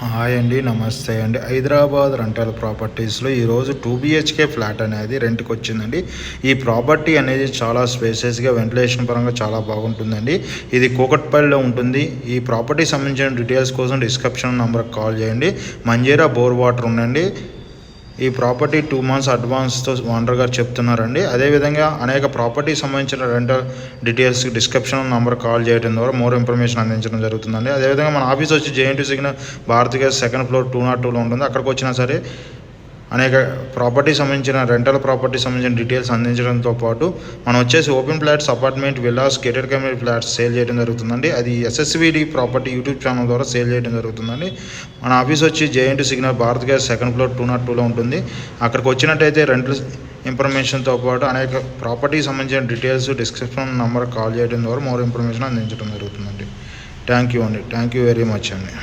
Hi అండి, నమస్తే అండి. హైదరాబాద్ రెంటల్ ప్రాపర్టీస్లో ఈరోజు 2 BHK ఫ్లాట్ అనేది రెంట్కి వచ్చిందండి. ఈ ప్రాపర్టీ అనేది చాలా స్పేసెస్గా వెంటిలేషన్ పరంగా చాలా బాగుంటుందండి. ఇది కూకట్పల్లిలో ఉంటుంది. ఈ ప్రాపర్టీ సంబంధించిన డీటెయిల్స్ కోసం డిస్క్రిప్షన్ నెంబర్కి కాల్ చేయండి. మంజీరా బోర్ వాటర్ ఉండండి. ఈ ప్రాపర్టీ 2 months అడ్వాన్స్తో ఓనర్ గారు చెప్తున్నారండి. అదేవిధంగా అనేక ప్రాపర్టీ సంబంధించిన rental details description number call చేయడం ద్వారా మోర్ ఇన్ఫర్మేషన్ అందించడం జరుగుతుందండి. అదేవిధంగా మన ఆఫీస్ వచ్చి JNT signal Bharat gas 2nd floor 202లో ఉంటుంది. అక్కడికి వచ్చినా సరే అనేక ప్రాపర్టీ సంబంధించిన రెంటల్ ప్రాపర్టీ సంబంధించిన డీటెయిల్స్ అందించడంతో పాటు మనం వచ్చేసి open flats, apartment, villas, gated community flats sale చేయడం జరుగుతుందండి. అది SSVD ప్రాపర్టీ యూట్యూబ్ ఛానల్ ద్వారా సేల్ చేయడం జరుగుతుందండి. మన ఆఫీస్ వచ్చి JNT signal Bharat gas 2nd floor 202లో ఉంటుంది. అక్కడికి వచ్చినట్టయితే రెంటల్ ఇన్ఫర్మేషన్తో పాటు అనేక ప్రాపర్టీకి సంబంధించిన డీటెయిల్స్ డిస్క్రిప్షన్ నెంబర్ కాల్ చేయడం ద్వారా మోర్ ఇన్ఫర్మేషన్ అందించడం జరుగుతుందండి. థ్యాంక్ యూ అండి. థ్యాంక్ యూ వెరీ మచ్ అండి.